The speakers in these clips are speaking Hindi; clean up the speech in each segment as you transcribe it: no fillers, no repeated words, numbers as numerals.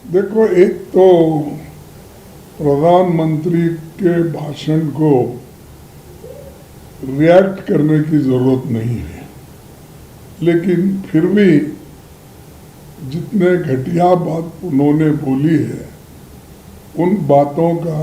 देखो, एक तो प्रधानमंत्री के भाषण को रिएक्ट करने की जरूरत नहीं है, लेकिन फिर भी जितने घटिया बात उन्होंने बोली है उन बातों का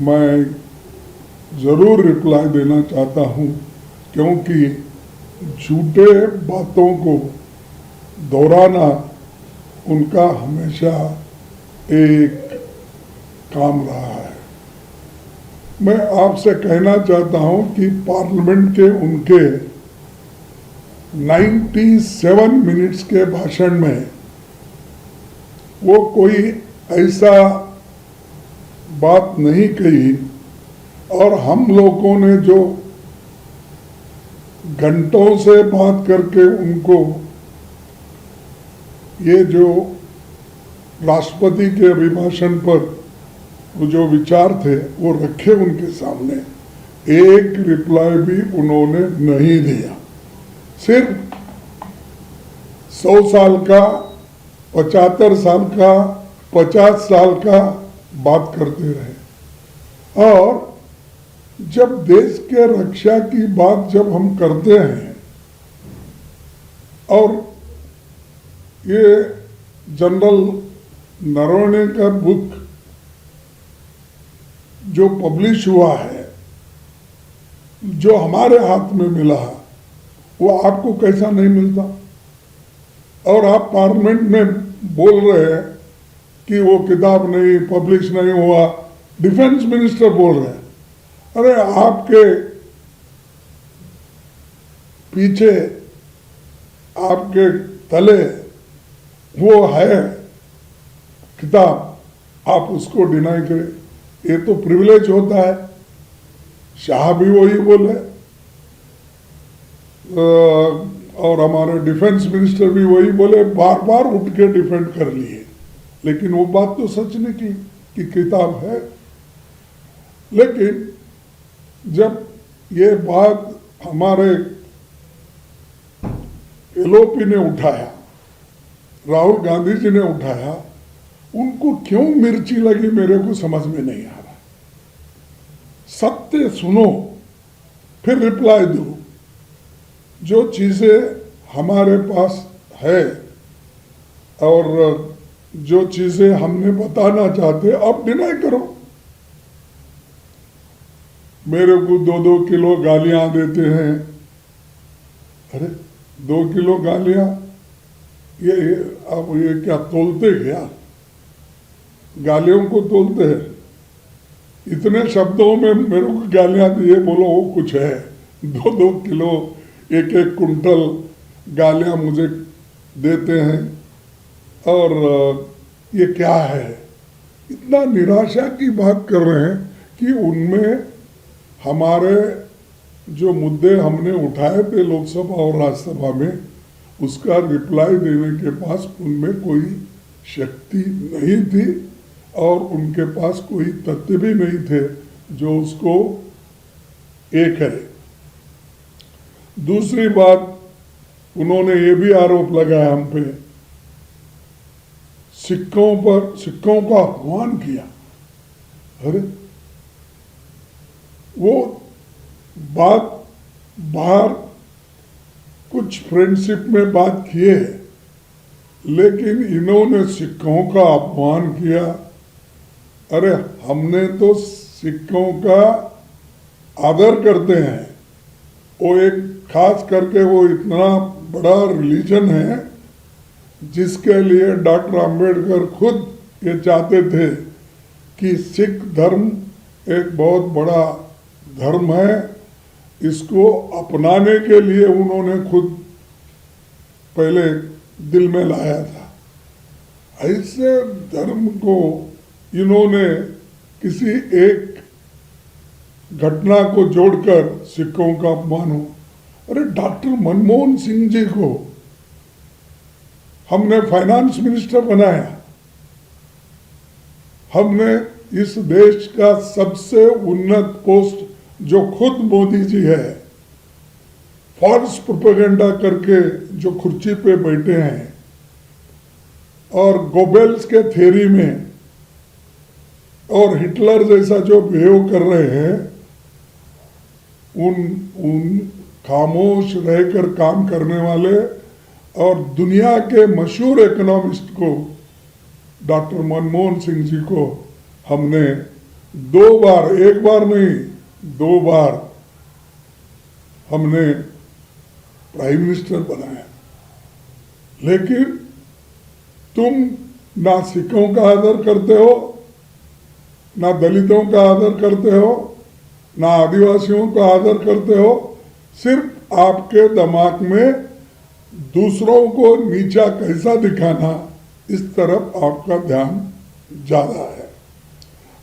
मैं ज़रूर रिप्लाई देना चाहता हूँ, क्योंकि झूठे बातों को दोहराना उनका हमेशा एक काम रहा है। मैं आपसे कहना चाहता हूँ कि पार्लियामेंट के उनके 97 मिनट्स के भाषण में वो कोई ऐसा बात नहीं कही, और हम लोगों ने जो घंटों से बात करके उनको ये जो राष्ट्रपति के अभिभाषण पर वो जो विचार थे वो रखे उनके सामने, एक रिप्लाई भी उन्होंने नहीं दिया। सिर्फ 100 साल का, 75 साल का, 50 साल का बात करते रहे। और जब देश के रक्षा की बात जब हम करते हैं, और ये जनरल नरवणे का बुक जो पब्लिश हुआ है, जो हमारे हाथ में मिला, वो आपको कैसा नहीं मिलता? और आप पार्लियामेंट में बोल रहे हैं कि वो किताब नहीं पब्लिश नहीं हुआ, डिफेंस मिनिस्टर बोल रहे हैं। अरे आपके पीछे, आपके तले वो है किताब, आप उसको डिनाई करें, ये तो प्रिविलेज होता है। शाह भी वही बोले और हमारे डिफेंस मिनिस्टर भी वही बोले, बार बार उठ के डिफेंड कर लिए, लेकिन वो बात तो सच निकली कि किताब है। लेकिन जब ये बात हमारे एलओपी ने उठाया, राहुल गांधी जी ने उठाया, उनको क्यों मिर्ची लगी मेरे को समझ में नहीं आ रहा। सत्य सुनो फिर रिप्लाई दो। जो चीजें हमारे पास है और जो चीजें हमने बताना चाहते अब डिनाई करो। मेरे को 2-2 किलो गालियां देते हैं। अरे 2 किलो गालियां, ये अब ये क्या तोलते क्या? गालियों को तोलते हैं? इतने शब्दों में मेरे को गालियां दिए, बोलो वो कुछ है। 2-2 किलो, 1-1 कुंटल गालियां मुझे देते हैं, और ये क्या है? इतना निराशा की बात कर रहे हैं कि उनमें हमारे जो मुद्दे हमने उठाए थे लोकसभा और राज्यसभा में, उसका रिप्लाई देने के पास उनमें कोई शक्ति नहीं थी, और उनके पास कोई तथ्य भी नहीं थे जो उसको एक है। दूसरी बात, उन्होंने ये भी आरोप लगाया हम पे, सिक्कों का अपमान किया। अरे वो बात बाहर कुछ फ्रेंडशिप में बात किए, लेकिन इन्होंने सिक्कों का अपमान किया। अरे हमने तो सिक्कों का आदर करते हैं, वो एक खास करके वो इतना बड़ा रिलीजन है जिसके लिए डॉक्टर अंबेडकर खुद ये चाहते थे कि सिख धर्म एक बहुत बड़ा धर्म है, इसको अपनाने के लिए उन्होंने खुद पहले दिल में लाया था। ऐसे धर्म को इन्होंने किसी एक घटना को जोड़कर सिखों का अपमान हो। अरे डॉक्टर मनमोहन सिंह जी को हमने फाइनेंस मिनिस्टर बनाया, हमने इस देश का सबसे उन्नत पोस्ट जो खुद मोदी जी है, फॉल्स प्रोपेगेंडा करके जो कुर्सी पे बैठे हैं, और गोबेल्स के थ्योरी में और हिटलर जैसा जो बिहेव कर रहे हैं, उन खामोश रहकर काम करने वाले और दुनिया के मशहूर इकोनॉमिस्ट को डॉक्टर मनमोहन सिंह जी को हमने 2 बार, 1 बार नहीं 2 बार हमने प्राइम मिनिस्टर बनाया। लेकिन तुम ना सिखों का आदर करते हो, ना दलितों का आदर करते हो, ना आदिवासियों का आदर करते हो। सिर्फ आपके दिमाग में दूसरों को नीचा कैसा दिखाना, इस तरफ आपका ध्यान ज्यादा है।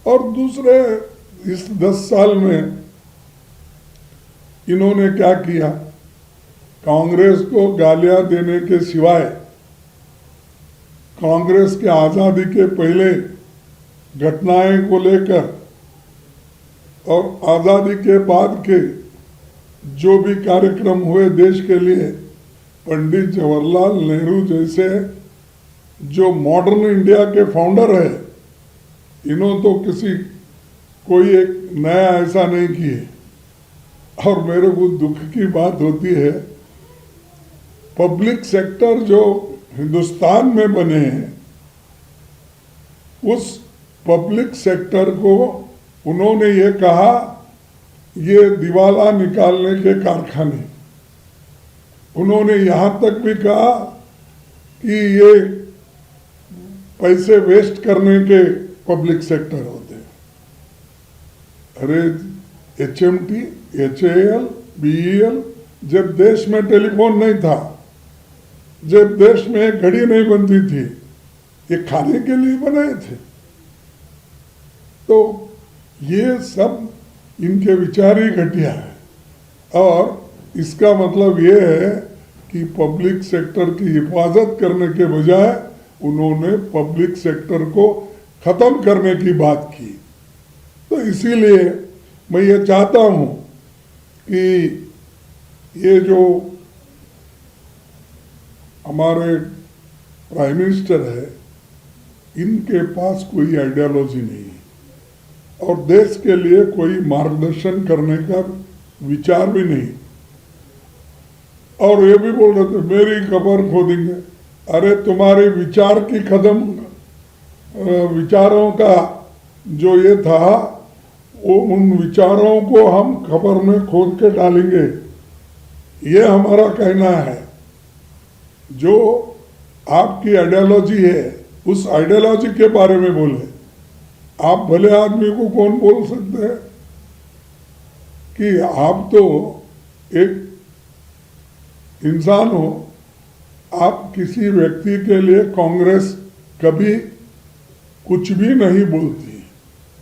और दूसरे, इस 10 साल में इन्होंने क्या किया? कांग्रेस को गालियां देने के सिवाय, कांग्रेस के आजादी के पहले घटनाएं को लेकर और आजादी के बाद के जो भी कार्यक्रम हुए देश के लिए, पंडित जवाहरलाल नेहरू जैसे जो मॉडर्न इंडिया के फाउंडर है, इन्होंने तो कोई एक नया ऐसा नहीं किए। और मेरे को दुख की बात होती है, पब्लिक सेक्टर जो हिंदुस्तान में बने हैं, उस पब्लिक सेक्टर को उन्होंने ये कहा, ये दिवाला निकालने के कारखाने। उन्होंने यहाँ तक भी कहा कि ये पैसे वेस्ट करने के पब्लिक सेक्टर होते हैं। अरे HMT, HAL, BEL, जब देश में टेलीफोन नहीं था, जब देश में एक घड़ी नहीं बनती थी, ये खाने के लिए बनाए थे। तो ये सब इनके विचार ही घटिया है। और इसका मतलब ये है कि पब्लिक सेक्टर की हिफाजत करने के बजाय उन्होंने पब्लिक सेक्टर को खत्म करने की बात की। तो इसीलिए मैं ये चाहता हूँ कि ये जो हमारे प्राइम मिनिस्टर है, इनके पास कोई आइडियोलॉजी नहीं है और देश के लिए कोई मार्गदर्शन करने का विचार भी नहीं। और ये भी बोल रहे थे मेरी कब्र खोदेंगे। अरे तुम्हारे विचार की विचारों का जो ये था, वो उन विचारों को हम खबर में खोद के डालेंगे, ये हमारा कहना है। जो आपकी आइडियोलॉजी है, उस आइडियोलॉजी के बारे में बोले। आप भले आदमी को कौन बोल सकते हैं कि आप तो एक इंसान हो, आप किसी व्यक्ति के लिए कांग्रेस कभी कुछ भी नहीं बोलती,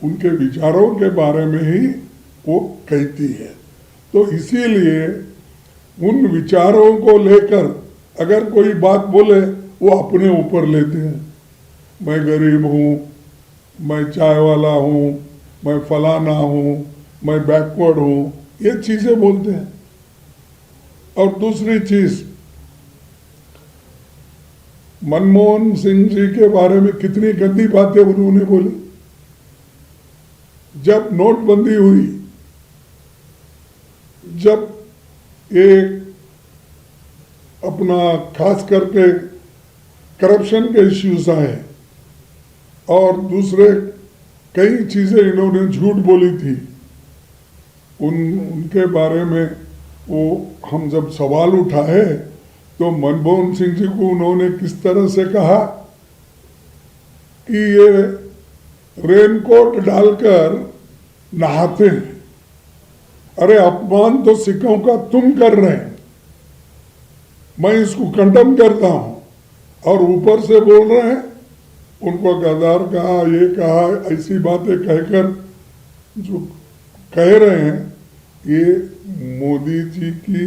उनके विचारों के बारे में ही वो कहती है। तो इसीलिए उन विचारों को लेकर अगर कोई बात बोले, वो अपने ऊपर लेते हैं। मैं गरीब हूँ, मैं चाय वाला हूँ, मैं फलाना हूँ, मैं बैकवर्ड हूँ, ये चीजें बोलते हैं। और दूसरी चीज, मनमोहन सिंह जी के बारे में कितनी गंदी बातें उन्होंने बोली। जब नोटबंदी हुई, जब एक अपना खास करके करप्शन के इश्यूज आए और दूसरे कई चीजें इन्होंने झूठ बोली थी, उनके बारे में वो हम जब सवाल उठाए तो मनमोहन सिंह जी को उन्होंने किस तरह से कहा कि ये रेनकोट डालकर नहाते हैं। अरे अपमान तो सिखों का तुम कर रहे हैं, मैं इसको कंडम करता हूं। और ऊपर से बोल रहे हैं, उनको गद्दार कहा, ये कहा, ऐसी बातें कहकर जो कह रहे हैं, ये मोदी जी की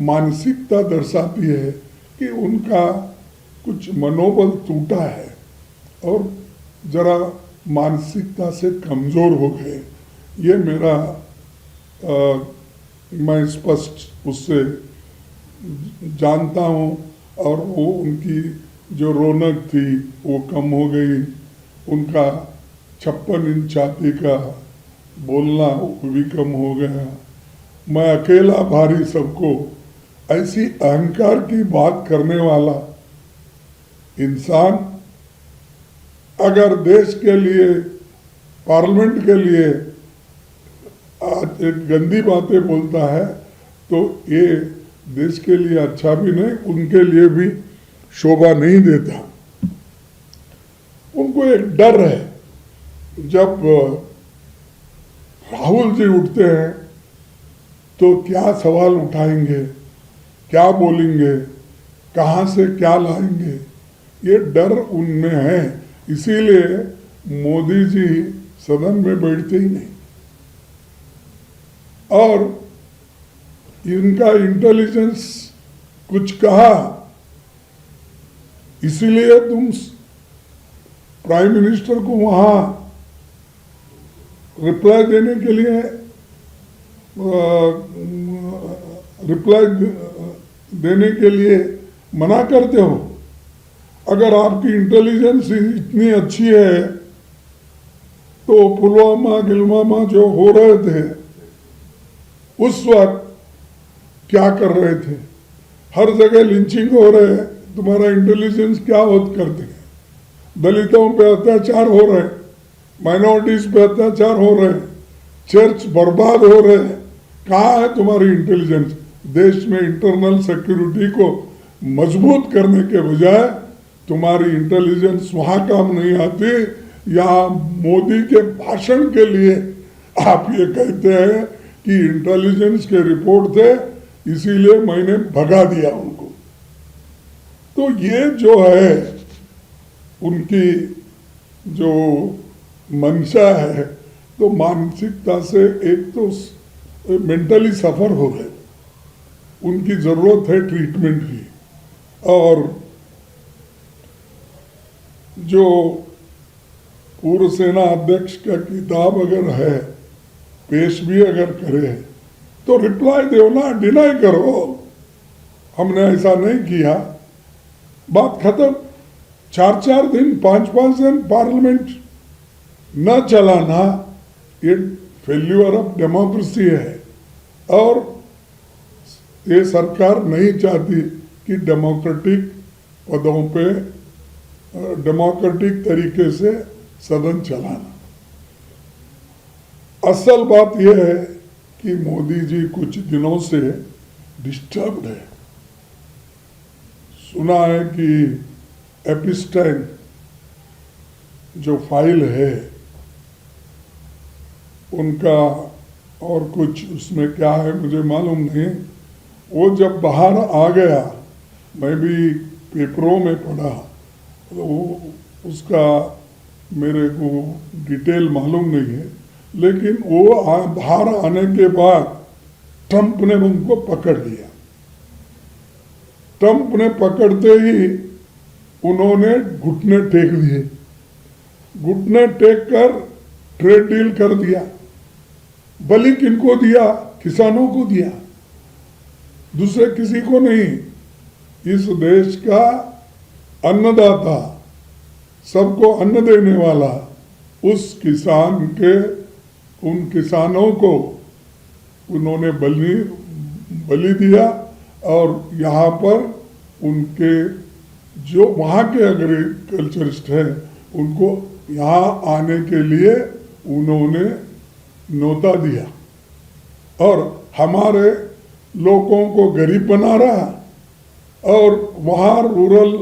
मानसिकता दर्शाती है कि उनका कुछ मनोबल टूटा है और जरा मानसिकता से कमजोर हो गए। ये मेरा मैं स्पष्ट उससे जानता हूँ और वो उनकी जो रौनक थी वो कम हो गई, उनका 56 इंच छाती का बोलना वो भी कम हो गया। मैं अकेला भारी सबको, ऐसी अहंकार की बात करने वाला इंसान अगर देश के लिए, पार्लियामेंट के लिए आज एक गंदी बातें बोलता है तो ये देश के लिए अच्छा भी नहीं, उनके लिए भी शोभा नहीं देता। उनको एक डर है, जब राहुल जी उठते हैं तो क्या सवाल उठाएंगे, क्या बोलेंगे, कहाँ से क्या लाएंगे, ये डर उनमें है। इसीलिए मोदी जी सदन में बैठते ही नहीं। और इनका इंटेलिजेंस कुछ कहा, इसीलिए तुम प्राइम मिनिस्टर को वहां रिप्लाई देने के लिए मना करते हो। अगर आपकी इंटेलिजेंस इतनी अच्छी है तो पुलवामा गिलवामा जो हो रहे थे उस वक्त क्या कर रहे थे? हर जगह लिंचिंग हो रहे हैं, तुम्हारा इंटेलिजेंस क्या होत करते हैं? दलितों पे अत्याचार हो रहे हैं, माइनॉरिटीज पे अत्याचार हो रहे हैं, चर्च बर्बाद हो रहे हैं, कहाँ है तुम्हारी इंटेलिजेंस? देश में इंटरनल सिक्योरिटी को मजबूत करने के बजाय तुम्हारी इंटेलिजेंस वहां काम नहीं आती। यहाँ मोदी के भाषण के लिए आप ये कहते हैं कि इंटेलिजेंस के रिपोर्ट थे इसीलिए मैंने भगा दिया उनको। तो ये जो है उनकी जो मंशा है, तो मानसिकता से एक तो मेंटली सफर हो गए, उनकी जरूरत है ट्रीटमेंट की। और जो पूर्व सेना अध्यक्ष का किताब अगर है, पेश भी अगर करे तो रिप्लाई दो ना, डिनाई करो हमने ऐसा नहीं किया, बात खत्म। 4-4 दिन 5-5 दिन पार्लियामेंट न चलाना ये फेल्यूर ऑफ डेमोक्रेसी है। और ये सरकार नहीं चाहती कि डेमोक्रेटिक पदों पे डेमोक्रेटिक तरीके से सदन चलाना। असल बात यह है कि मोदी जी कुछ दिनों से डिस्टर्ब्ड है। सुना है कि एपिस्टाइन जो फाइल है उनका, और कुछ उसमें क्या है मुझे मालूम नहीं, वो जब बाहर आ गया, मैं भी पेपरों में पढ़ा, तो उसका मेरे को डिटेल मालूम नहीं है, लेकिन वो बाहर आने के बाद ट्रंप ने उनको पकड़ लिया। ट्रंप ने पकड़ते ही उन्होंने घुटने टेक लिए, घुटने टेक कर ट्रेड डील कर दिया। बलि किनको दिया? किसानों को दिया, दूसरे किसी को नहीं। इस देश का अन्नदाता, सबको अन्न देने वाला, उस किसान के, उन किसानों को उन्होंने बलि दिया। और यहाँ पर उनके जो वहाँ के एग्रीकल्चरिस्ट हैं उनको यहाँ आने के लिए उन्होंने न्योता दिया, और हमारे लोगों को गरीब बना रहा, और वहाँ रूरल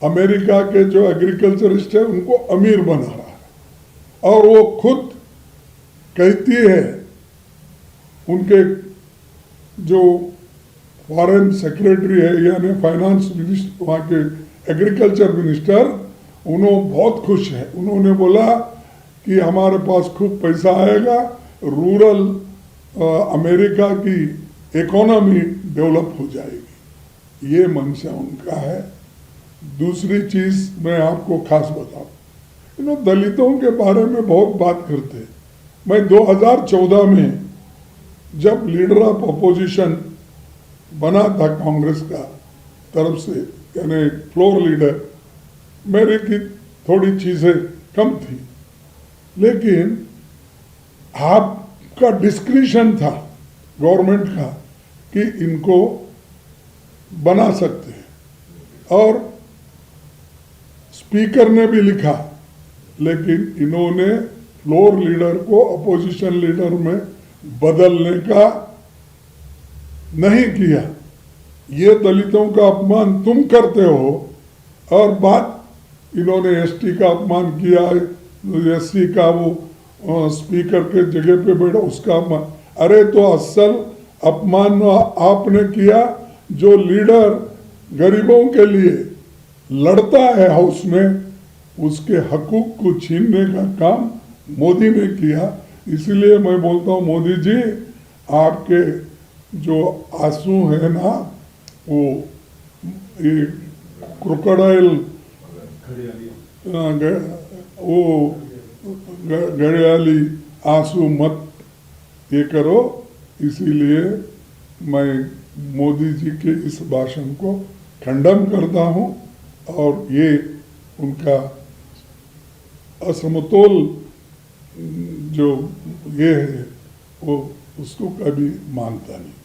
अमेरिका के जो एग्रीकल्चरिस्ट है उनको अमीर बना रहा। और वो खुद कहती है, उनके जो फॉरेन सेक्रेटरी है यानी फाइनेंस मिनिस्टर, वहाँ के एग्रीकल्चर मिनिस्टर, उन्होंने बहुत खुश है। उन्होंने बोला कि हमारे पास खूब पैसा आएगा, रूरल अमेरिका की इकोनॉमी डेवलप हो जाएगी। ये मंशा उनका है। दूसरी चीज मैं आपको खास बताऊं, इन्होंने दलितों के बारे में बहुत बात करते हैं। मैं 2014 में जब लीडर ऑफ अपोजिशन बना था कांग्रेस का तरफ से, यानी फ्लोर लीडर, मेरी की थोड़ी चीज़ें कम थी, लेकिन आपका डिस्क्रिशन था गवर्नमेंट का कि इनको बना सकते हैं। और स्पीकर ने भी लिखा, लेकिन इन्होंने फ्लोर लीडर को अपोजिशन लीडर में बदलने का नहीं किया। ये दलितों का अपमान तुम करते हो, और बात इन्होंने एसटी का अपमान किया, एससी का वो स्पीकर के जगह पे बैठा उसका अपमान। अरे तो असल अपमान आपने किया जो लीडर गरीबों के लिए लड़ता है हाउस में, उसके हकूक को छीनने का काम मोदी ने किया। इसलिए मैं बोलता हूँ मोदी जी, आपके जो आंसू है ना, वो ये क्रोकोडाइल वो घड़ियाली आंसू मत ये करो। इसीलिए मैं मोदी जी के इस भाषण को खंडन करता हूँ, और ये उनका असमतोल जो ये है वो उसको कभी मानता नहीं।